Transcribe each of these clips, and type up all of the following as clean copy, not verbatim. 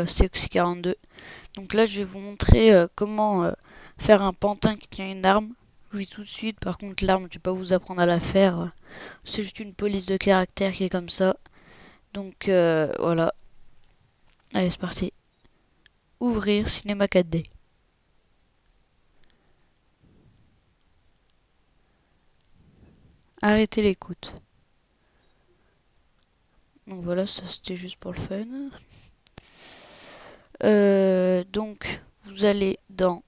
CX42. Donc là je vais vous montrer comment faire un pantin qui tient une arme. Je vous dis tout de suite, par contre l'arme je vais pas vous apprendre à la faire. C'est juste une police de caractère qui est comme ça. Donc voilà. Allez c'est parti. Ouvrir Cinéma 4D. Arrêter l'écoute. Donc voilà, ça c'était juste pour le fun. Donc vous allez dans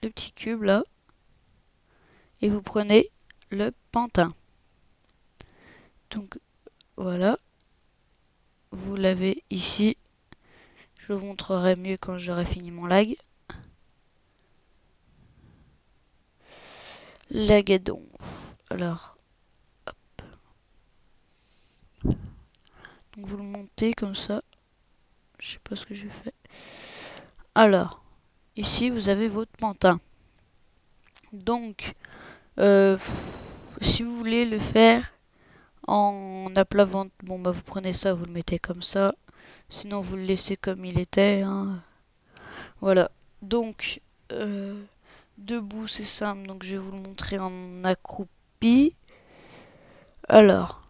le petit cube là et vous prenez le pantin. Donc voilà, vous l'avez ici. Je vous montrerai mieux quand j'aurai fini mon lag. Lagadon. Alors, hop. Donc vous le montez comme ça. Je sais pas ce que j'ai fait. Alors, ici vous avez votre pantin. Donc, si vous voulez le faire en à plat ventre, bon bah vous prenez ça, vous le mettez comme ça. Sinon vous le laissez comme il était. Hein. Voilà. Donc, debout c'est simple, donc je vais vous le montrer en accroupi. Alors,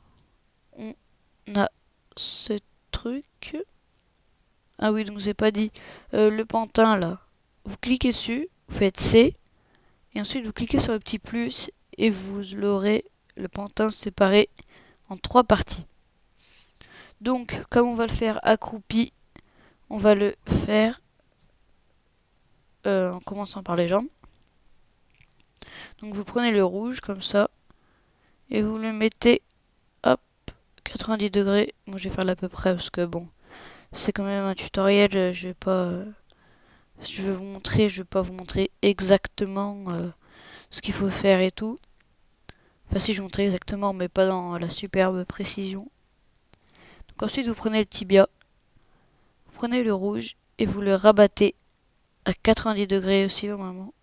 on a ce truc. Ah oui, donc j'ai pas dit. Le pantin là, vous cliquez dessus, vous faites C, et ensuite vous cliquez sur le petit plus, et vous l'aurez, le pantin séparé en 3 parties. Donc, comme on va le faire accroupi, on va le faire en commençant par les jambes. Donc vous prenez le rouge comme ça, et vous le mettez, hop, 90 degrés. Moi je vais faire l'à peu près parce que bon, c'est quand même un tutoriel, je vais pas... si je vais vous montrer, je vais pas vous montrer exactement ce qu'il faut faire et tout. Enfin si je vous montrer exactement, mais pas dans la superbe précision. Donc ensuite vous prenez le tibia, vous prenez le rouge et vous le rabattez à 90 degrés aussi normalement.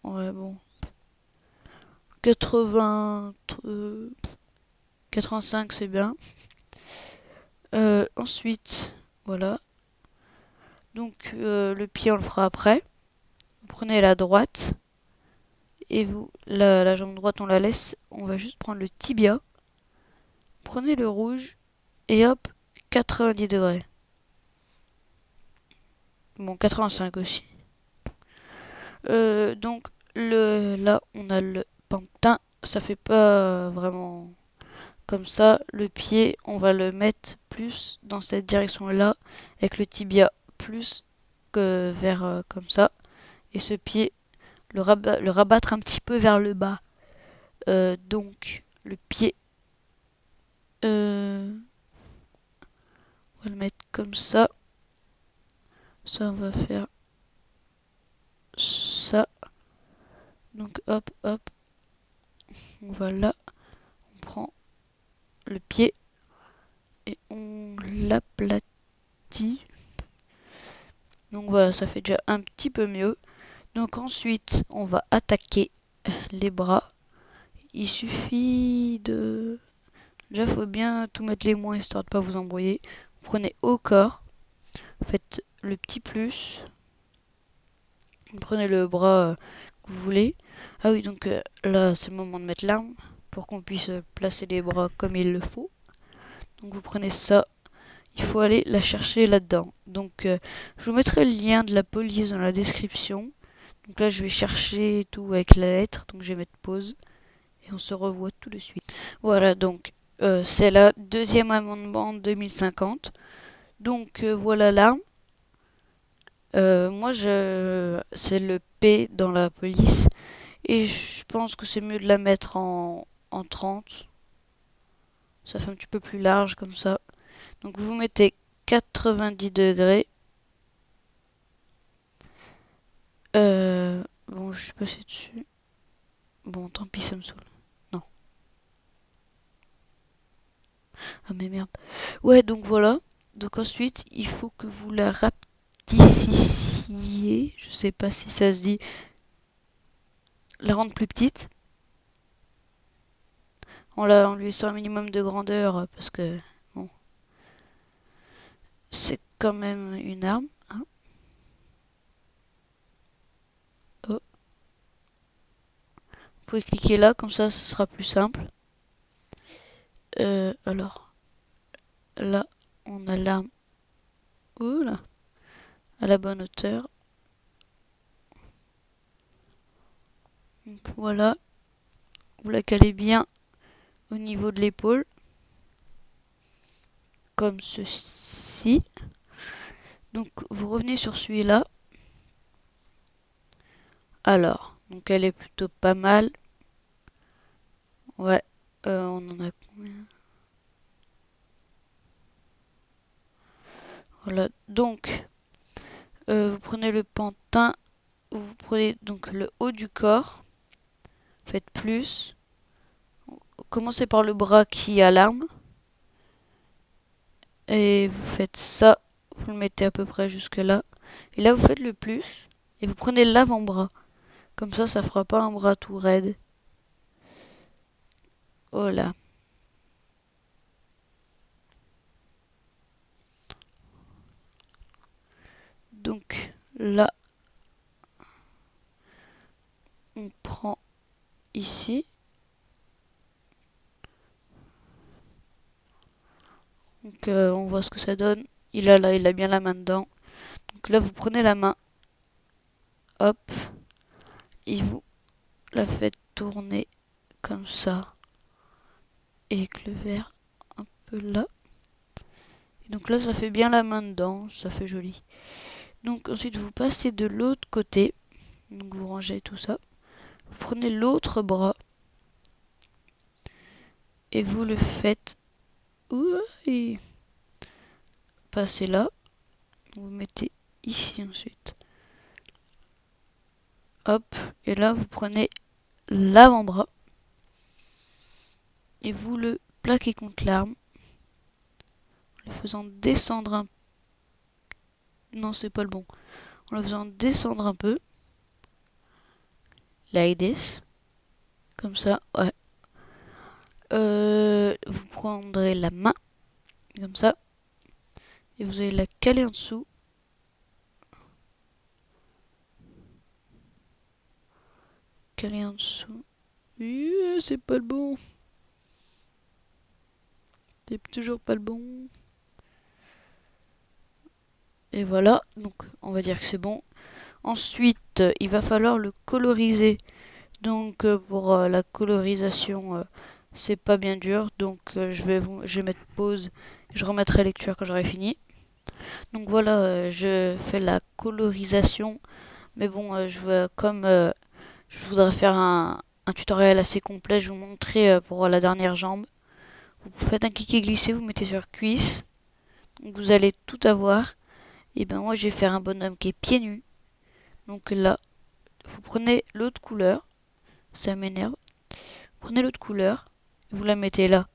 Ouais bon. 80... 85 c'est bien. Ensuite, voilà. Donc le pied on le fera après. Vous prenez la droite. Et vous, la jambe droite on la laisse. On va juste prendre le tibia. Prenez le rouge. Et hop, 90 degrés. Bon, 85 aussi. Donc là on a le pantin. Ça fait pas vraiment comme ça. Le pied on va le mettre plus dans cette direction là. Avec le tibia plus que vers comme ça. Et ce pied, le rabattre un petit peu vers le bas. Donc le pied, on va le mettre comme ça. Ça on va faire ça. Donc hop hop, on va là, on prend le pied et on l'aplatit. Donc voilà, ça fait déjà un petit peu mieux. Donc ensuite, on va attaquer les bras. Il suffit de... Déjà, faut bien tout mettre les moins histoire de pas vous embrouiller. Vous prenez au corps, vous faites le petit plus. Vous prenez le bras que vous voulez. Ah oui, donc là, c'est le moment de mettre l'arme pour qu'on puisse placer les bras comme il le faut. Donc vous prenez ça. Il faut aller la chercher là-dedans. Donc je vous mettrai le lien de la police dans la description. Donc là, je vais chercher tout avec la lettre. Donc je vais mettre pause. Et on se revoit tout de suite. Voilà, donc c'est la deuxième amendement 2050. Donc voilà l'arme. Moi, c'est le P dans la police. Et je pense que c'est mieux de la mettre en 30. Ça fait un petit peu plus large comme ça. Donc vous mettez 90 degrés. Bon, je suis passé dessus. Bon, tant pis, ça me saoule. Non. Ah mais merde. Ouais, donc voilà. Donc ensuite, il faut que vous la rapetissiez. Je sais pas si ça se dit. La rendre plus petite. On lui laissant un minimum de grandeur parce que... Bon. c'est quand même une arme. Hein. Oh. Vous pouvez cliquer là, comme ça ce sera plus simple. Alors, là, on a l'arme. Oula, à la bonne hauteur. Donc voilà, vous la calez bien au niveau de l'épaule. Comme ceci. Donc vous revenez sur celui-là. Alors, donc elle est plutôt pas mal. Ouais, on en a combien? Voilà, donc vous prenez le pantin, vous prenez donc le haut du corps, faites plus. Commencez par le bras qui a l'arme. Et vous faites ça, vous le mettez à peu près jusque là. Et là vous faites le plus, et vous prenez l'avant-bras. Comme ça fera pas un bras tout raide. Oh là. Donc là, on prend ici. Donc on voit ce que ça donne. Il a bien la main dedans. Donc là, vous prenez la main. Hop. Et vous la faites tourner comme ça. Et avec le verre un peu là. Et donc là, ça fait bien la main dedans. Ça fait joli. Donc ensuite, vous passez de l'autre côté. Donc vous rangez tout ça. Vous prenez l'autre bras. Et vous le faites. Oui. Passez là. Vous mettez ici ensuite. Hop. Et là, vous prenez l'avant-bras. Et vous le plaquez contre l'arme. En le faisant descendre un peu. Non, c'est pas le bon. En le faisant descendre un peu. Like this. Comme ça, ouais. Vous prendrez la main. Comme ça. Et vous allez la caler en dessous. Caler en dessous. C'est pas le bon. C'est toujours pas le bon. Et voilà. Donc, on va dire que c'est bon. Ensuite, il va falloir le coloriser. Donc, pour la colorisation, c'est pas bien dur. Donc, je vais mettre pause. Je remettrai lecture quand j'aurai fini. Donc voilà, je fais la colorisation. Mais bon, comme je voudrais faire un tutoriel assez complet, je vais vous montrer pour la dernière jambe. Vous faites un cliquer glisser, vous mettez sur cuisse. Donc vous allez tout avoir. Et ben moi, je vais faire un bonhomme qui est pieds nus. Donc là, vous prenez l'autre couleur. Ça m'énerve. Prenez l'autre couleur. Vous la mettez là.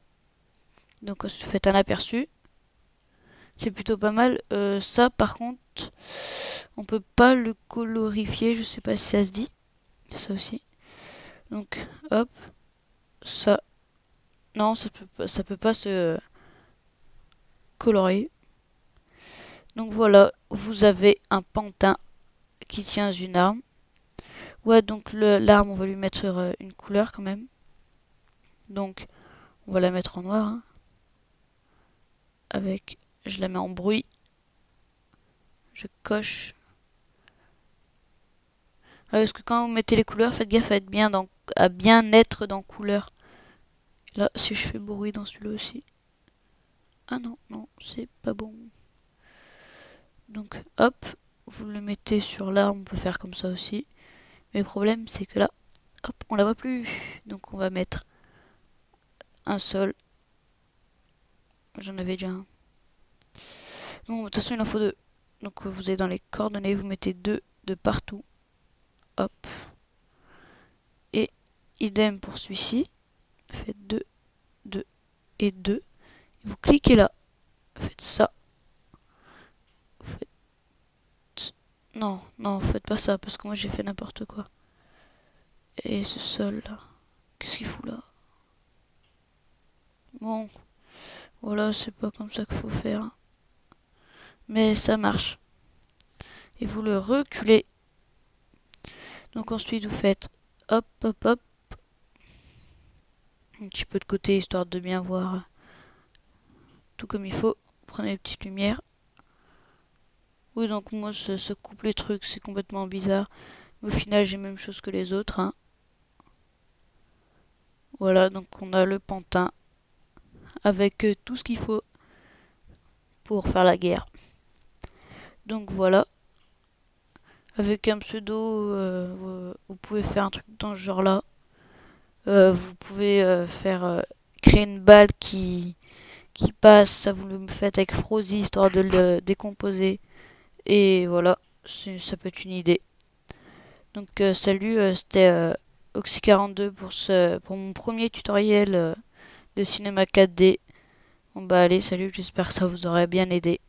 Donc vous faites un aperçu. C'est plutôt pas mal. Ça, par contre, on peut pas le colorifier. Je sais pas si ça se dit. Ça aussi. Donc, hop. Ça. Non, ça peut pas se colorier. Donc voilà, vous avez un pantin qui tient une arme. Ouais, donc l'arme, on va lui mettre une couleur quand même. Donc, on va la mettre en noir. Hein. Avec, je la mets en bruit. Je coche. Parce que quand vous mettez les couleurs, faites gaffe à bien être dans couleur. Là, si je fais bruit dans celui-là aussi. Ah non, non, c'est pas bon. Donc, hop, vous le mettez sur l'arme, on peut faire comme ça aussi. Mais le problème, c'est que là, hop, on la voit plus. Donc, on va mettre un seul. J'en avais déjà un. Bon, de toute façon, il en faut deux. Donc, vous êtes dans les coordonnées, vous mettez deux de partout. Hop. Et idem pour celui-ci. Faites 2, 2 et 2. Vous cliquez là. Faites ça. Vous faites... Non, non, faites pas ça, parce que moi j'ai fait n'importe quoi. Et ce sol là. Qu'est-ce qu'il fout là? Bon. Voilà, c'est pas comme ça qu'il faut faire. mais ça marche. Et vous le reculez. Donc ensuite vous faites hop hop hop, un petit peu de côté histoire de bien voir tout comme il faut. Prenez les petites lumières. Oui, donc moi ce coupe les trucs, c'est complètement bizarre. Mais au final j'ai la même chose que les autres, hein. Voilà, donc on a le pantin avec tout ce qu'il faut pour faire la guerre. Donc voilà, avec un pseudo, vous pouvez faire un truc dans ce genre-là. Vous pouvez créer une balle qui passe, ça vous le faites avec Frozy histoire de le décomposer. Et voilà, ça peut être une idée. Donc salut, c'était Oxy42 pour mon premier tutoriel de cinéma 4D. Bon bah allez, salut, j'espère que ça vous aurait bien aidé.